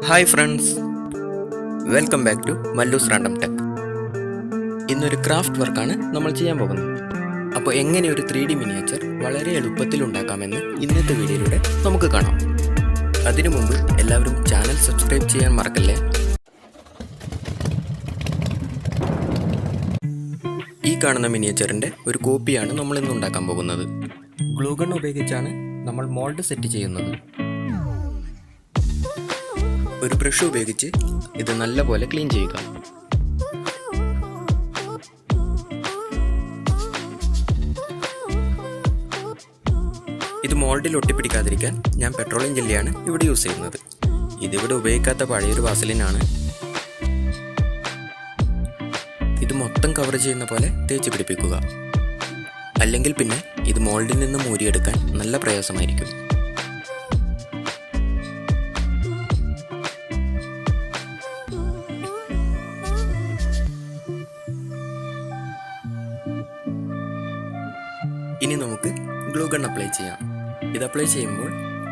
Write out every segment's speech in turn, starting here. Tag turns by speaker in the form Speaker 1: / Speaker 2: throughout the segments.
Speaker 1: Hi friends, welcome back to Mallus random tech. ഇന്നൊരു craft വർക്കാണ് നമ്മൾ ചെയ്യാൻ പോകുന്നത്. അപ്പോൾ എങ്ങനെ ഒരു 3D മിനിയേച്ചർ വളരെ എളുപ്പത്തിൽ ഉണ്ടാക്കാമെന്ന് ഇന്നത്തെ വീഡിയോയിലൂടെ നമുക്ക് കാണാം. അതിനു മുമ്പ് എല്ലാവരും ചാനൽ സബ്സ്ക്രൈബ് ചെയ്യാൻ മറക്കല്ലേ. ഈ കാണുന്ന മിനിയേച്ചറിൻ്റെ ഒരു കോപ്പിയാണ് നമ്മൾ ഇന്ന് ഉണ്ടാക്കാൻ പോകുന്നത്. ഗ്ലൂ ഗൺ ഉപയോഗിച്ചാണ് നമ്മൾ മോൾഡ് സെറ്റ് ചെയ്യുന്നത്. ഒരു ബ്രഷ് ഉപയോഗിച്ച് ഇത് നല്ലപോലെ ക്ലീൻ ചെയ്യുക. ഇത് മോൾഡിൽ ഒട്ടിപ്പിടിക്കാതിരിക്കാൻ ഞാൻ പെട്രോളിയം ജെല്ലിയാണ് ഇവിടെ യൂസ് ചെയ്യുന്നത്. ഇതിവിടെ ഉപയോഗിക്കാത്ത പഴയൊരു വാസലിനാണ്. ഇത് മൊത്തം കവർ ചെയ്യുന്ന പോലെ തേച്ച് പിടിപ്പിക്കുക. അല്ലെങ്കിൽ പിന്നെ ഇത് മോൾഡിൽ നിന്ന് മൂരിയെടുക്കാൻ നല്ല പ്രയാസമായിരിക്കും. ഇനി നമുക്ക് ഗ്ലൂ ഗൺ അപ്ലൈ ചെയ്യാം. ഇത് അപ്ലൈ ചെയ്യുമ്പോൾ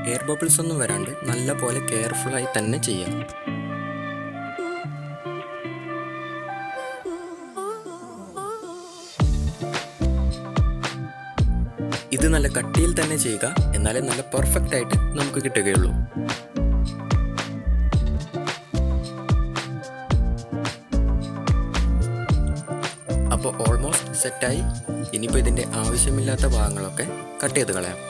Speaker 1: എയർ ബബിൾസ് ഒന്നും വരാണ്ട് നല്ല പോലെ കെയർഫുള്ളായി തന്നെ ചെയ്യാം. ഇത് നല്ല കട്ടിയിൽ തന്നെ ചെയ്യുക, എന്നാലേ നല്ല പെർഫെക്റ്റ് ആയിട്ട് നമുക്ക് കിട്ടുകയുള്ളൂ. അപ്പോൾ ഓൾമോസ്റ്റ് സെറ്റായി. ഇനിയിപ്പോൾ ഇതിൻ്റെ ആവശ്യമില്ലാത്ത ഭാഗങ്ങളൊക്കെ കട്ട് ചെയ്ത് കളയാം.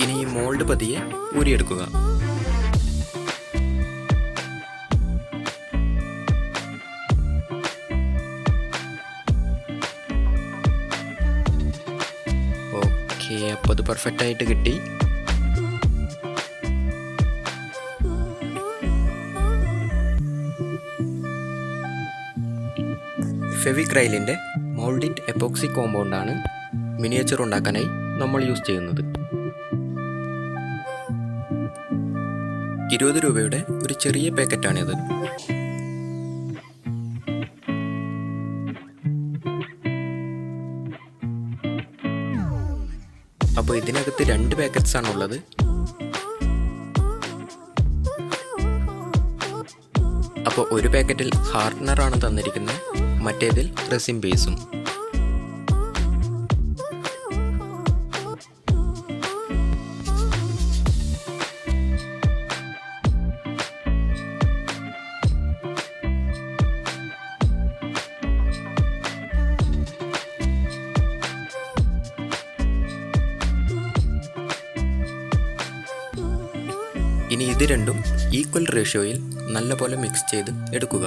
Speaker 1: ഇനി ഈ മോൾഡ് പതിയെ ഊരിയെടുക്കുക. ഓക്കെ, അപ്പോൾ അത് പെർഫെക്റ്റ് ആയിട്ട് കിട്ടി. ഫെവിക്രൈലിൻ്റെ മൗൾഡിറ്റ് എപ്പോക്സി കോമ്പൗണ്ടാണ് മിനിയേച്ചർ ഉണ്ടാക്കാനായി നമ്മൾ യൂസ് ചെയ്യുന്നത്. 20 രൂപയുടെ ഒരു ചെറിയ പാക്കറ്റാണിത്. അപ്പോൾ ഇതിനകത്ത് 2 പാക്കറ്റ്സ് ആണുള്ളത്. അപ്പോൾ ഒരു പാക്കറ്റിൽ ഹാർഡ്നറാണ് തന്നിരിക്കുന്നത്, മറ്റേതിൽ റെസിൻ ബേസും. ഇനി ഇത് രണ്ടും ഈക്വൽ റേഷ്യോയിൽ നല്ലപോലെ മിക്സ് ചെയ്ത് എടുക്കുക.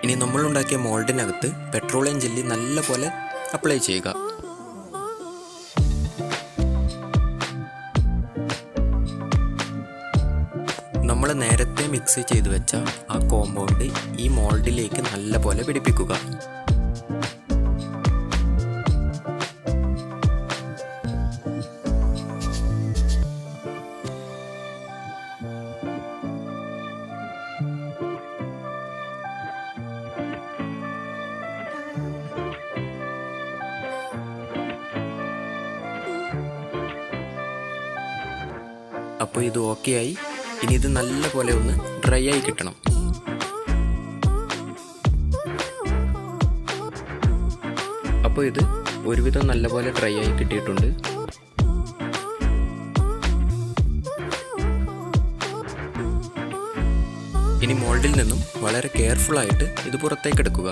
Speaker 1: ഇനി നമ്മൾ ഉണ്ടാക്കിയ മോൾഡിനകത്ത് പെട്രോളിയം ജെല്ലി നല്ലപോലെ അപ്ലൈ ചെയ്യുക. നമ്മൾ നേരത്തെ മിക്സ് ചെയ്ത് വെച്ച ആ കോമ്പൗണ്ട് ഈ മോൾഡിലേക്ക് നല്ലപോലെ പിടിപ്പിക്കുക. അപ്പോൾ ഇത് ഓക്കെ ആയി. ഇനി ഇത് നല്ലപോലെ ഒന്ന് ഡ്രൈ ആയി കിട്ടണം. അപ്പോൾ ഇത് ഒരുവിധം നല്ലപോലെ ഡ്രൈ ആയി കിട്ടിയിട്ടുണ്ട്. ഇനി മോൾഡിൽ നിന്നും വളരെ കെയർഫുള്ളായിട്ട് ഇത് പുറത്തേക്ക് എടുക്കുക.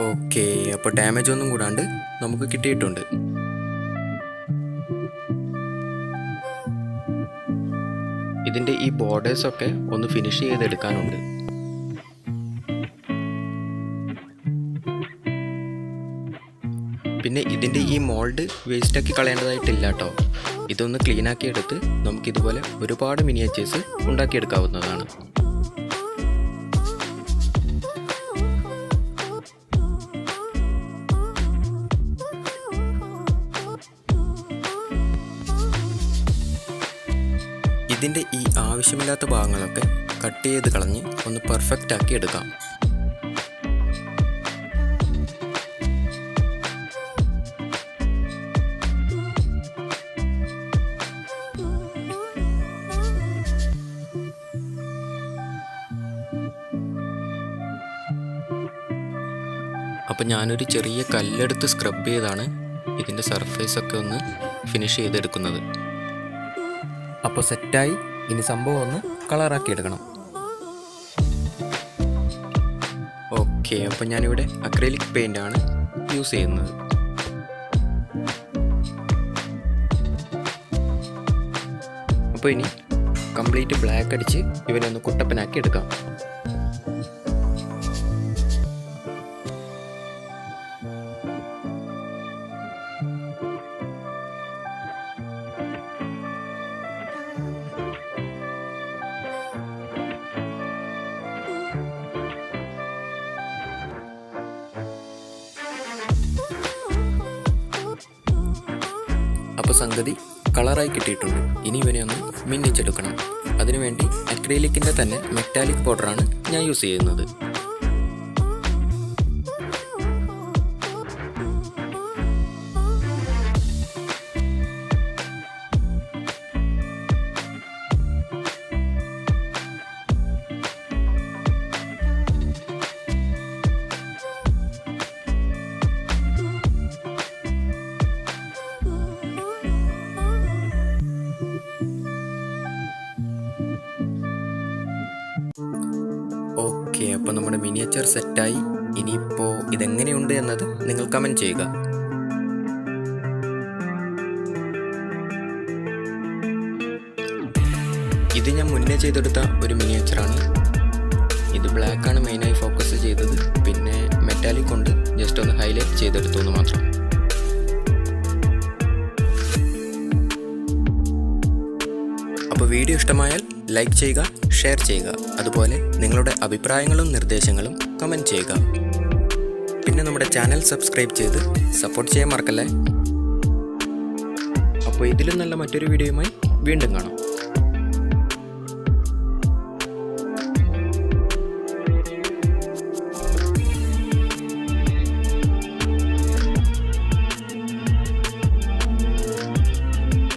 Speaker 1: ഓക്കെ, അപ്പോൾ ഡാമേജ് ഒന്നും കൂടാണ്ട് നമുക്ക് കിട്ടിയിട്ടുണ്ട്. ഇതിൻ്റെ ഈ ബോർഡേഴ്സൊക്കെ ഒന്ന് ഫിനിഷ് ചെയ്തെടുക്കാനുണ്ട്. പിന്നെ ഇതിൻ്റെ ഈ മോൾഡ് വേസ്റ്റാക്കി കളയേണ്ടതായിട്ടില്ല കേട്ടോ. ഇതൊന്ന് ക്ലീനാക്കി എടുത്ത് നമുക്കിതുപോലെ ഒരുപാട് മിനിയേച്ചേഴ്സ് ഉണ്ടാക്കിയെടുക്കാവുന്നതാണ്. ഇതിൻ്റെ ഈ ആവശ്യമില്ലാത്ത ഭാഗങ്ങളൊക്കെ കട്ട് ചെയ്ത് കളഞ്ഞ് ഒന്ന് പെർഫെക്റ്റ് ആക്കി എടുക്കാം. അപ്പോൾ ഞാനൊരു ചെറിയ കല്ലെടുത്ത് സ്ക്രബ് ചെയ്താണ് ഇതിൻ്റെ സർഫേസൊക്കെ ഒന്ന് ഫിനിഷ് ചെയ്തെടുക്കുന്നത്. അപ്പോൾ സെറ്റായി. ഇനി സംഭവം ഒന്ന് കളറാക്കി എടുക്കണം. ഓക്കെ, അപ്പോൾ ഞാനിവിടെ അക്രിലിക് പെയിൻ്റ് ആണ് യൂസ് ചെയ്യുന്നത്. അപ്പോൾ ഇനി കംപ്ലീറ്റ് ബ്ലാക്ക് അടിച്ച് ഇവനെ ഒന്ന് കുട്ടപ്പനാക്കി എടുക്കാം. അപ്പോൾ സംഗതി കളറായി കിട്ടിയിട്ടുണ്ട്. ഇനി ഇവനെ ഒന്ന് മിന്നിച്ചെടുക്കണം. അതിനുവേണ്ടി അക്രിലിക്കിൻ്റെ തന്നെ മെറ്റാലിക് പൗഡറാണ് ഞാൻ യൂസ് ചെയ്യുന്നത്. ഓക്കെ, അപ്പോൾ നമ്മുടെ മിനിയേച്ചർ സെറ്റായി. ഇനിയിപ്പോൾ ഇതെങ്ങനെയുണ്ട് എന്നത് നിങ്ങൾ കമൻറ്റ് ചെയ്യുക. ഇത് ഞാൻ മുന്നേ ചെയ്തെടുത്ത ഒരു മിനിയേച്ചറാണ്. ഇത് ബ്ലാക്കാണ് മെയിനായി ഫോക്കസ് ചെയ്തത്. പിന്നെ മെറ്റാലിക് കൊണ്ട് ജസ്റ്റ് ഒന്ന് ഹൈലൈറ്റ് ചെയ്തെടുത്തു എന്ന് മാത്രം. അപ്പോൾ വീഡിയോ ഇഷ്ടമായാൽ ലൈക്ക് ചെയ്യുക, ഷെയർ ചെയ്യുക. അതുപോലെ നിങ്ങളുടെ അഭിപ്രായങ്ങളും നിർദ്ദേശങ്ങളും കമൻറ്റ് ചെയ്യുക. പിന്നെ നമ്മുടെ ചാനൽ സബ്സ്ക്രൈബ് ചെയ്ത് സപ്പോർട്ട് ചെയ്യാൻ മറക്കല്ലേ. അപ്പോൾ ഇതിലും നല്ല മറ്റൊരു വീഡിയോയുമായി വീണ്ടും കാണാം.